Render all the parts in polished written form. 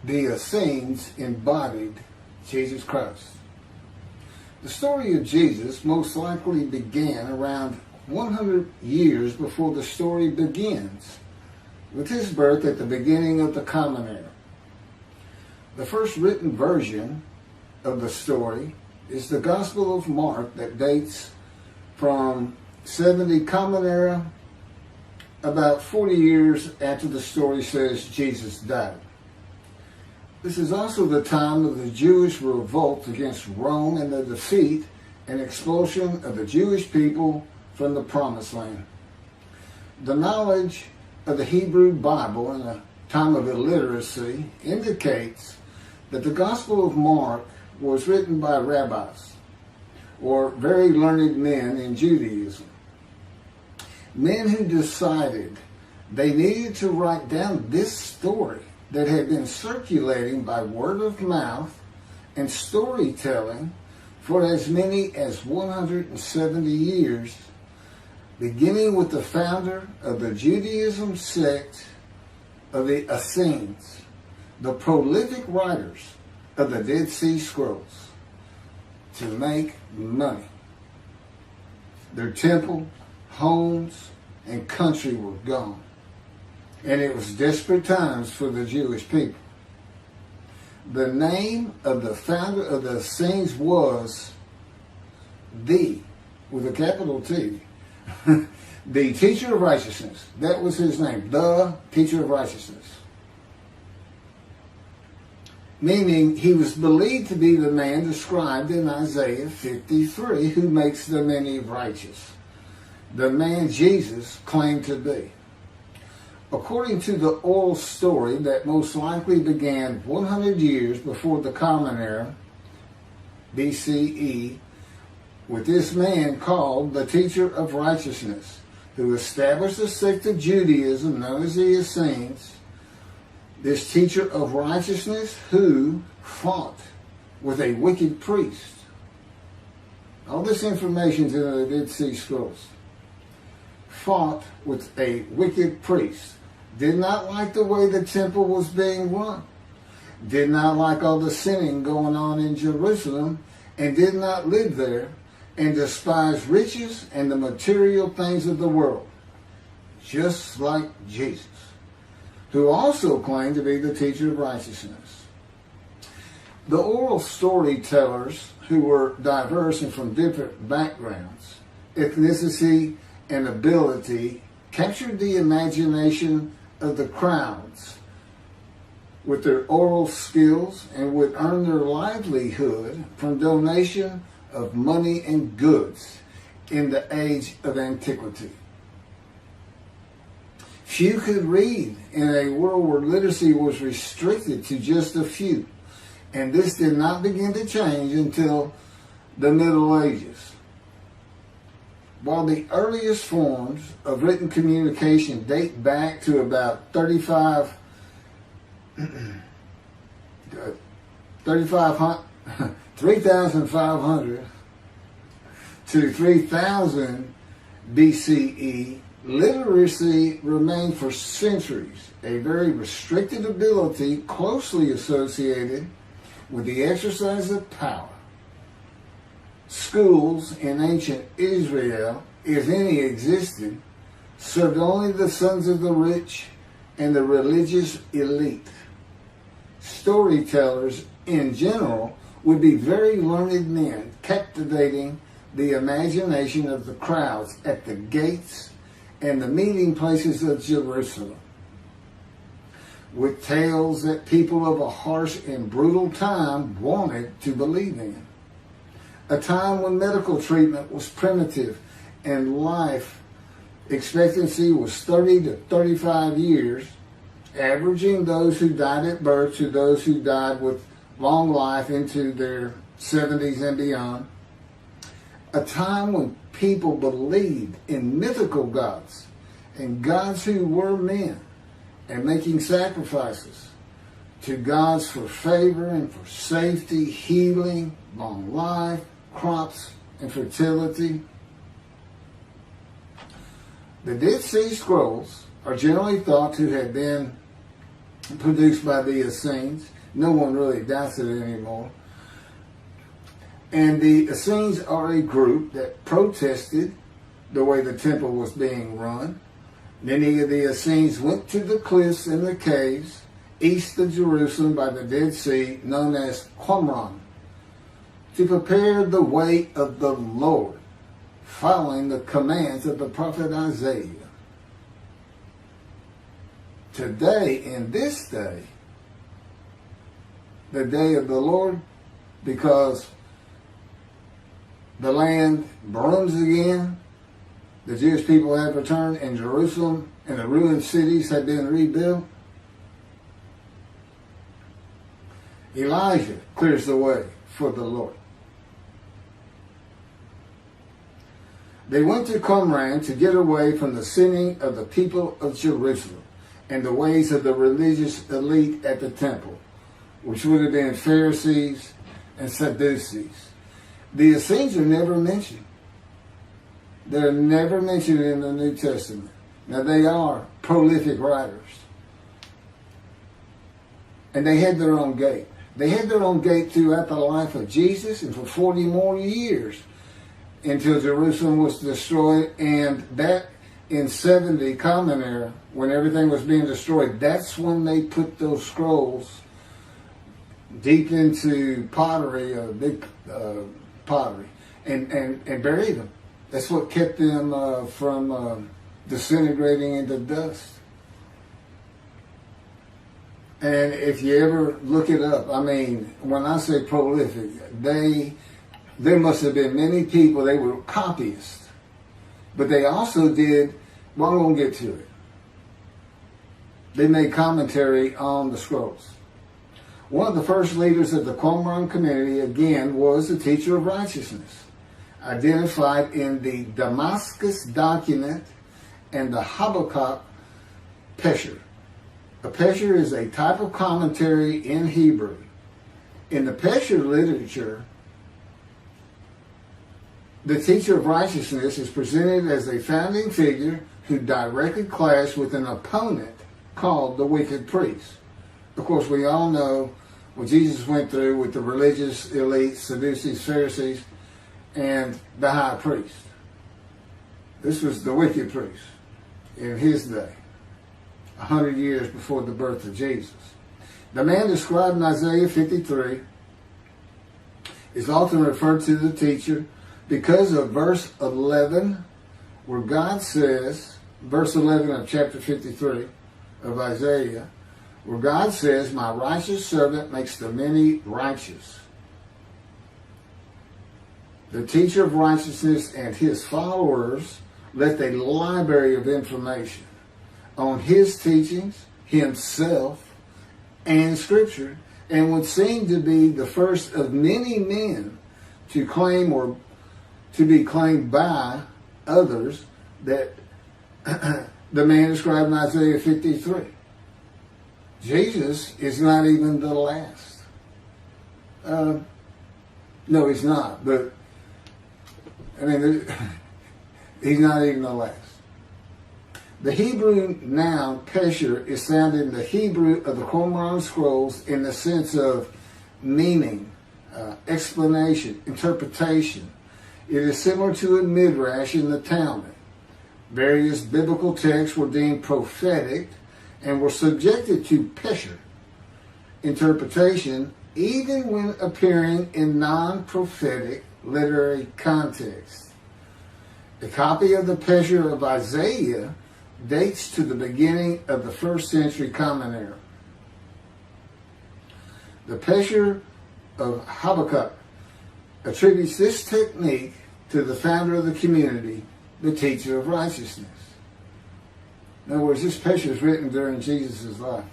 the Essenes embodied Jesus Christ. The story of Jesus most likely began around 100 years before the story begins, with his birth at the beginning of the Common Era. The first written version of the story is the Gospel of Mark that dates from 70 Common Era, about 40 years after the story says Jesus died. This is also the time of the Jewish revolt against Rome and the defeat and expulsion of the Jewish people from the Promised Land. The knowledge of the Hebrew Bible in a time of illiteracy indicates that the Gospel of Mark was written by rabbis, or very learned men in Judaism. Men who decided they needed to write down this story that had been circulating by word of mouth and storytelling for as many as 170 years, beginning with the founder of the Judaism sect of the Essenes, the prolific writers of the Dead Sea Scrolls, to make money. Their temple, homes, and country were gone, and it was desperate times for the Jewish people. The name of the founder of the Essenes was with a capital T, the Teacher of Righteousness. That was his name, the Teacher of Righteousness. Meaning he was believed to be the man described in Isaiah 53 who makes the many righteous. The man Jesus claimed to be. According to the oral story that most likely began 100 years before the Common Era, BCE, with this man called the Teacher of Righteousness, who established a sect of Judaism known as the Essenes, this Teacher of Righteousness who fought with a wicked priest. All this information is in the Dead Sea Scrolls. Fought with a wicked priest. Did not like the way the temple was being run. Did not like all the sinning going on in Jerusalem, and did not live there, and despised riches and the material things of the world, just like Jesus, who also claimed to be the Teacher of Righteousness. The oral storytellers, who were diverse and from different backgrounds, ethnicity, and ability, captured the imagination of the crowds with their oral skills and would earn their livelihood from donation of money and goods in the age of antiquity. Few could read in a world where literacy was restricted to just a few, and this did not begin to change until the Middle Ages. While the earliest forms of written communication date back to about 3,500 to 3000 BCE, literacy remained for centuries a very restricted ability closely associated with the exercise of power. Schools in ancient Israel, if any existed, served only the sons of the rich and the religious elite. Storytellers in general would be very learned men, captivating the imagination of the crowds at the gates and the meeting places of Jerusalem, with tales that people of a harsh and brutal time wanted to believe in. A time when medical treatment was primitive and life expectancy was 30 to 35 years, averaging those who died at birth to those who died with long life into their 70s and beyond. A time when people believed in mythical gods and gods who were men and making sacrifices to gods for favor and for safety, healing, long life, crops, and fertility. The Dead Sea Scrolls are generally thought to have been produced by the Essenes No one really doubts it anymore. And the Essenes are a group that protested the way the temple was being run. Many of the Essenes went to the cliffs and the caves east of Jerusalem by the Dead Sea, known as Qumran, to prepare the way of the Lord, following the commands of the prophet Isaiah. Today, in this day, the day of the Lord, because the land blooms again, the Jewish people have returned, and Jerusalem and the ruined cities have been rebuilt, Elijah clears the way for the Lord. They went to Qumran to get away from the sinning of the people of Jerusalem and the ways of the religious elite at the temple, which would have been Pharisees and Sadducees. The Essenes are never mentioned. They're never mentioned in the New Testament. Now, they are prolific writers. And they had their own gate. They had their own gate throughout the life of Jesus and for 40 more years until Jerusalem was destroyed. And that in 70 Common Era, when everything was being destroyed, that's when they put those scrolls deep into pottery, big pottery, and buried them. That's what kept them from disintegrating into dust. And if you ever look it up, I mean, when I say prolific, there must have been many people, they were copyists. But they also did, well, I'm going to get to it. They made commentary on the scrolls. One of the first leaders of the Qumran community, again, was the teacher of righteousness, identified in the Damascus document and the Habakkuk Pesher. A Pesher is a type of commentary in Hebrew. In the Pesher literature, the teacher of righteousness is presented as a founding figure who directly clashed with an opponent called the wicked priest. Of course, we all know what Jesus went through with the religious elite, Sadducees, Pharisees, and the high priest. This was the wicked priest in his day, 100 years before the birth of Jesus. The man described in Isaiah 53 is often referred to the teacher because of verse 11, where God says, verse 11 of chapter 53 of Isaiah, where God says, "My righteous servant makes the many righteous." The teacher of righteousness and his followers left a library of information on his teachings, himself, and Scripture, and would seem to be the first of many men to claim or to be claimed by others that the man described in Isaiah 53. Jesus is not even the last. No, he's not. But, I mean, he's not even the last. The Hebrew noun pesher is found in the Hebrew of the Qumran scrolls in the sense of meaning, explanation, interpretation. It is similar to a midrash in the Talmud. Various biblical texts were deemed prophetic and were subjected to pesher interpretation even when appearing in non-prophetic literary context. A copy of the pesher of Isaiah dates to the beginning of the 1st century Common Era. The pesher of Habakkuk attributes this technique to the founder of the community, the teacher of righteousness. In other words, this pesher is written during Jesus' life.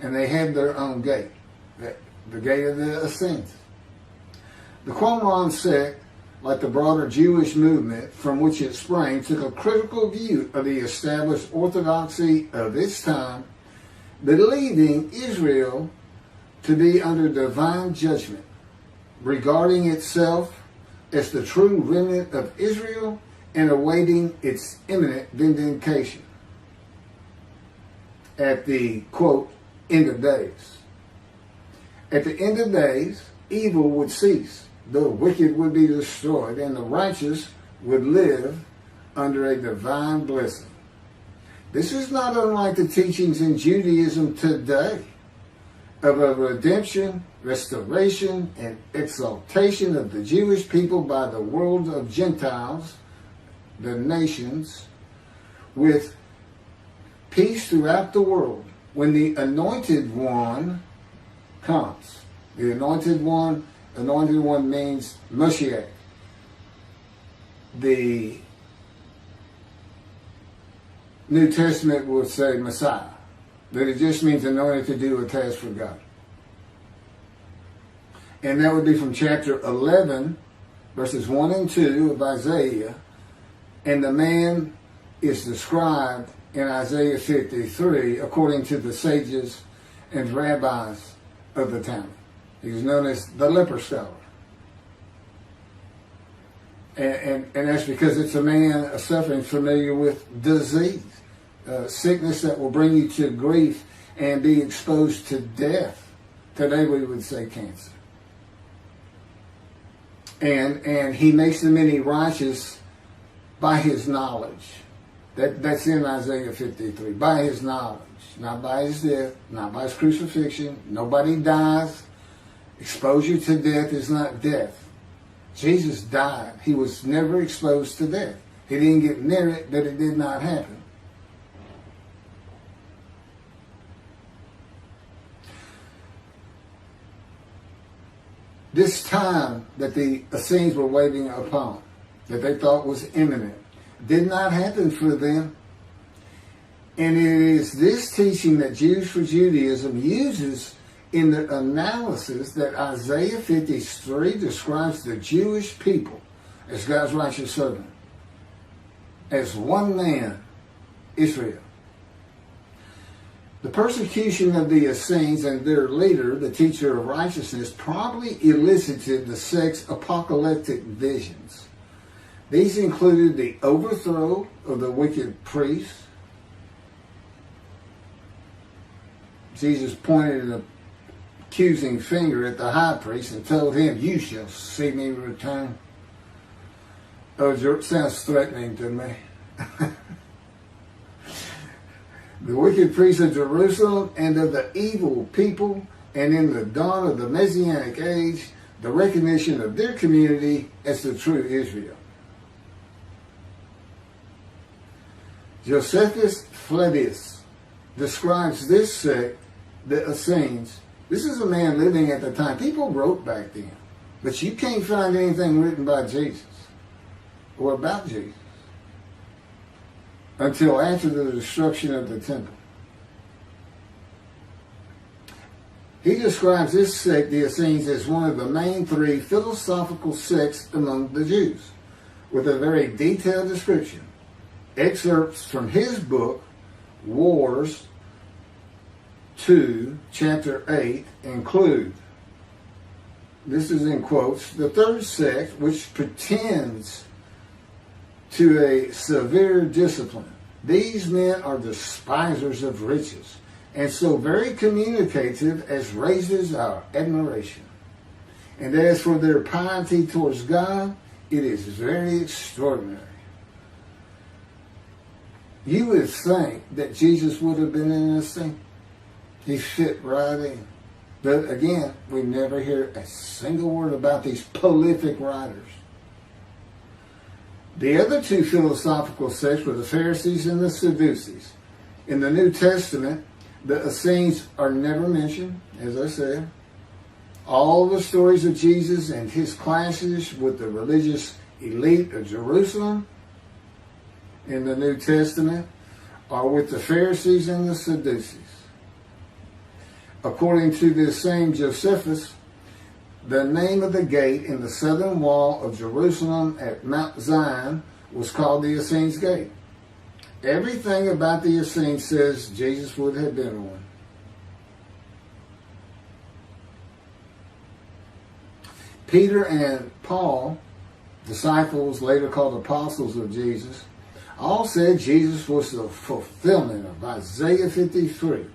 And they had their own gate, the gate of the Essenes. The Qumran sect, like the broader Jewish movement from which it sprang, took a critical view of the established orthodoxy of its time, believing Israel to be under divine judgment, regarding itself as the true remnant of Israel and awaiting its imminent vindication. At the, quote, end of days. At the end of days, evil would cease, the wicked would be destroyed, and the righteous would live under a divine blessing. This is not unlike the teachings in Judaism today of a redemption, restoration, and exaltation of the Jewish people by the world of Gentiles, the nations, with peace throughout the world when the Anointed One comes. The Anointed One means Mashiach. The New Testament would say Messiah, that it just means anointed to do a task for God. And that would be from chapter 11, verses 1 and 2 of Isaiah. And the man is described in Isaiah 53 according to the sages and rabbis of the time. He's known as the leper scholar. And that's because it's a man suffering familiar with disease, sickness that will bring you to grief and be exposed to death. Today we would say cancer. And he makes the many righteous by his knowledge. That's in Isaiah 53. By his knowledge. Not by his death, not by his crucifixion. Nobody dies. Exposure to death is not death. Jesus died. He was never exposed to death. He didn't get near it, but it did not happen. This time that the Essenes were waiting upon, that they thought was imminent, did not happen for them. And it is this teaching that Jews for Judaism uses in the analysis that Isaiah 53 describes the Jewish people as God's righteous servant, as one man, Israel. The persecution of the Essenes and their leader, the teacher of righteousness, probably elicited the sect's apocalyptic visions. These included the overthrow of the wicked priests. Jesus pointed an accusing finger at the high priest and told him, "You shall see me return." Oh, it sounds threatening to me. The wicked priests of Jerusalem and of the evil people, and in the dawn of the Messianic age, the recognition of their community as the true Israel. Josephus Flavius describes this sect, the Essenes. This is a man living at the time. People wrote back then, but you can't find anything written by Jesus or about Jesus until after the destruction of the temple. He describes this sect, the Essenes, as one of the main three philosophical sects among the Jews, with a very detailed description. Excerpts from his book, Wars 2, chapter 8, include, this is in quotes, the third sect, which pretends to a severe discipline. These men are despisers of riches, and so very communicative as raises our admiration. And as for their piety towards God, it is very extraordinary. You would think that Jesus would have been in this thing. He fit right in. But again, we never hear a single word about these prolific writers. The other two philosophical sects were the Pharisees and the Sadducees. In the New Testament, the Essenes are never mentioned, as I said. All the stories of Jesus and his clashes with the religious elite of Jerusalem in the New Testament are with the Pharisees and the Sadducees. According to this same Josephus, the name of the gate in the southern wall of Jerusalem at Mount Zion was called the Essenes Gate. Everything about the Essenes says Jesus would have been one. Peter and Paul, disciples later called apostles of Jesus, all said Jesus was the fulfillment of Isaiah 53.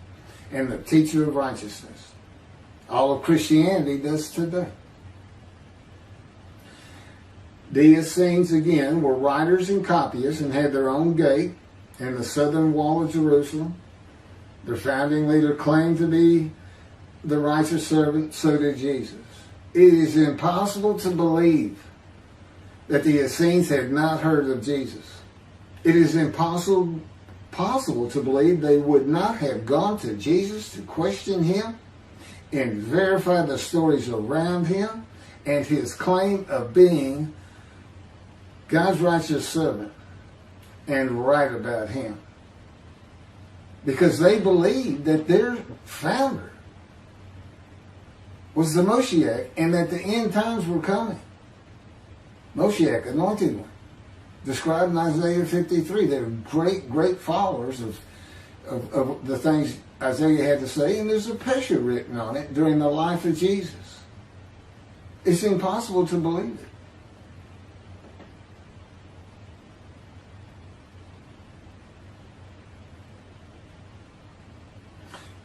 and the teacher of righteousness. All of Christianity does today. The Essenes, again, were writers and copyists and had their own gate in the southern wall of Jerusalem. Their founding leader claimed to be the righteous servant, so did Jesus. It is impossible to believe that the Essenes had not heard of Jesus. It is impossible to believe they would not have gone to Jesus to question him and verify the stories around him and his claim of being God's righteous servant and right about him. Because they believed that their founder was the Moshiach and that the end times were coming. Moshiach, anointed one, described in Isaiah 53. They're great followers of the things Isaiah had to say, and there's a picture written on it during the life of Jesus. It's impossible to believe it.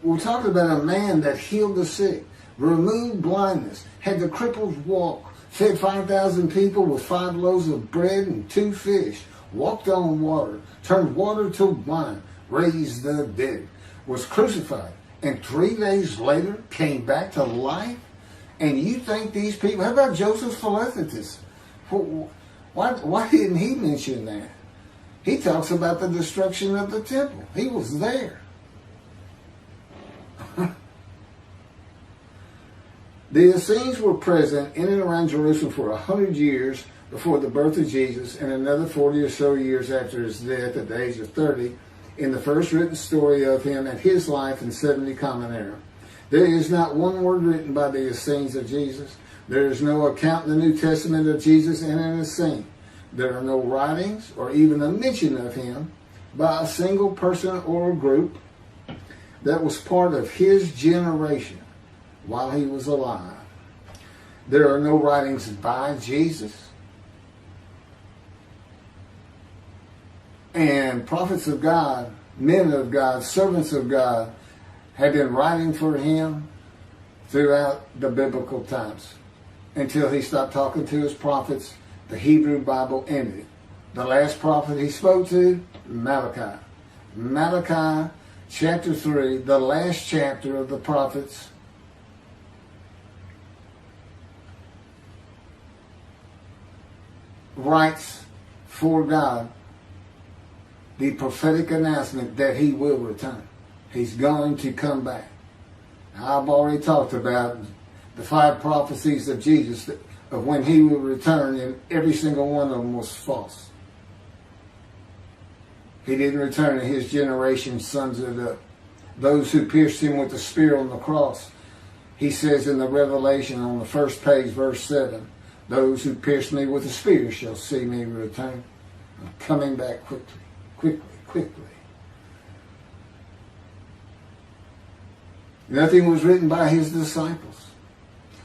We're talking about a man that healed the sick, removed blindness, had the cripples walk, fed 5,000 people with 5 loaves of bread and 2 fish, walked on water, turned water to wine, raised the dead, was crucified, and 3 days later came back to life? And you think these people, how about Joseph Philadelphus? Why didn't he mention that? He talks about the destruction of the temple. He was there. The Essenes were present in and around Jerusalem for 100 years before the birth of Jesus and another 40 or so years after his death at the age of 30 in the first written story of him and his life in 70 Common Era. There is not one word written by the Essenes of Jesus. There is no account in the New Testament of Jesus and an Essene. There are no writings or even a mention of him by a single person or a group that was part of his generation while he was alive. There are no writings by Jesus. And prophets of God, men of God, servants of God had been writing for him throughout the biblical times until he stopped talking to his prophets. The Hebrew Bible ended. The last prophet he spoke to, Malachi. Malachi chapter 3, the last chapter of the prophets, writes for God the prophetic announcement that he will return. He's going to come back. I've already talked about the 5 prophecies of Jesus of when he will return, and every single one of them was false. He didn't return, and his generation sums it up. Those who pierced him with the spear on the cross, he says in the Revelation on the first page, verse 7, those who pierced me with the spear shall see me return. I'm coming back quickly. Nothing was written by his disciples.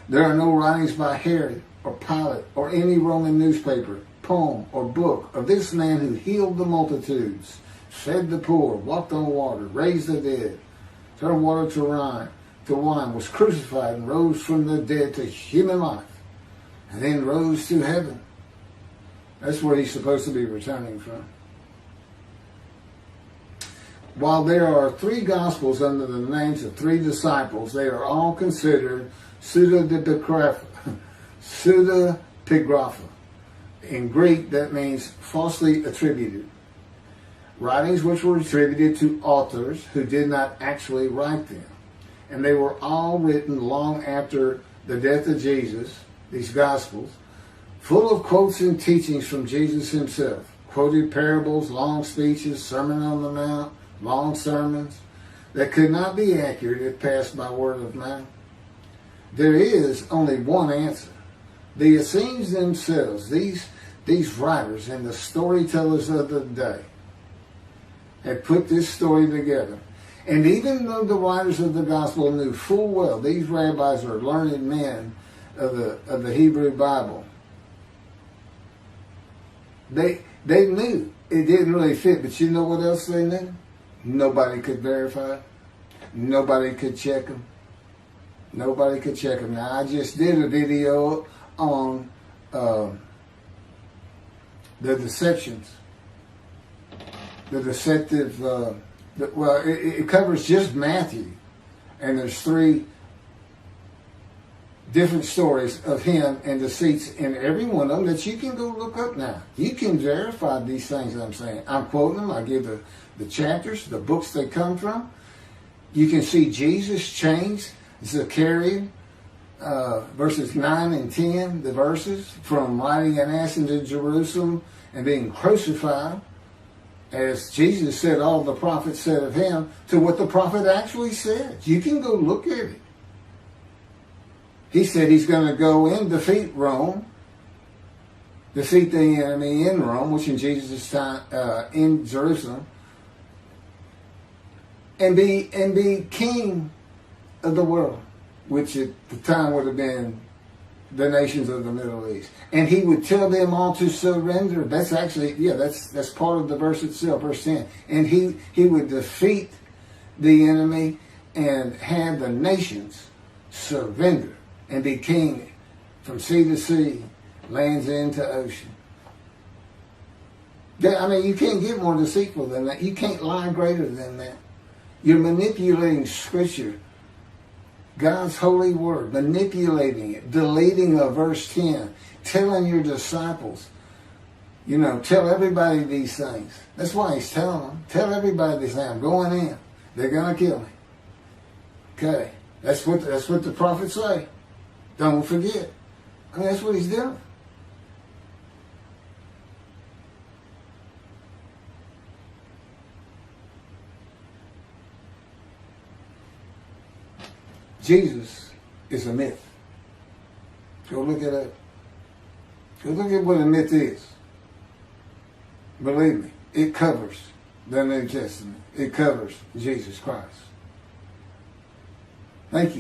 There are no writings by Herod or Pilate or any Roman newspaper, poem, or book of this man who healed the multitudes, fed the poor, walked on water, raised the dead, turned water to wine, was crucified and rose from the dead to human life, and then rose to heaven. That's where he's supposed to be returning from. While there are 3 Gospels under the names of 3 disciples, they are all considered pseudepigrapha. In Greek, that means falsely attributed. Writings which were attributed to authors who did not actually write them. And they were all written long after the death of Jesus, these Gospels, full of quotes and teachings from Jesus himself. Quoted parables, long speeches, Sermon on the Mount, long sermons that could not be accurate if passed by word of mouth. There is only one answer. The Essenes themselves, these writers and the storytellers of the day, had put this story together. And even though the writers of the gospel knew full well these rabbis are learned men of the Hebrew Bible, they knew it didn't really fit. But you know what else they knew? Nobody could verify it. Nobody could check him. Nobody could check him. Now, I just did a video on the deceptions. The deceptive, it covers just Matthew. And there's 3 different stories of him and deceits in every one of them that you can go look up now. You can verify these things that I'm saying. I'm quoting them. I give the chapters, the books they come from. You can see Jesus change Zechariah, verses 9 and 10, the verses, from riding an ass into Jerusalem and being crucified, as Jesus said all the prophets said of him, to what the prophet actually said. You can go look at it. He said he's going to go and defeat Rome, defeat the enemy in Rome, which in Jesus' time, in Jerusalem, and be king of the world, which at the time would have been the nations of the Middle East. And he would tell them all to surrender. That's actually, that's part of the verse itself, verse 10. And he would defeat the enemy and have the nations surrender and be king from sea to sea, lands into ocean. I mean, you can't get more deceitful than that. You can't lie greater than that. You're manipulating Scripture, God's holy word, manipulating it, deleting a verse 10, telling your disciples, tell everybody these things. That's why he's telling them. Tell everybody these things. I'm going in. They're going to kill me. Okay. That's what the prophets say. Don't forget. I mean, that's what he's doing. Jesus is a myth. Go look at it. Go look at what a myth is. Believe me, it covers the New Testament. It covers Jesus Christ. Thank you.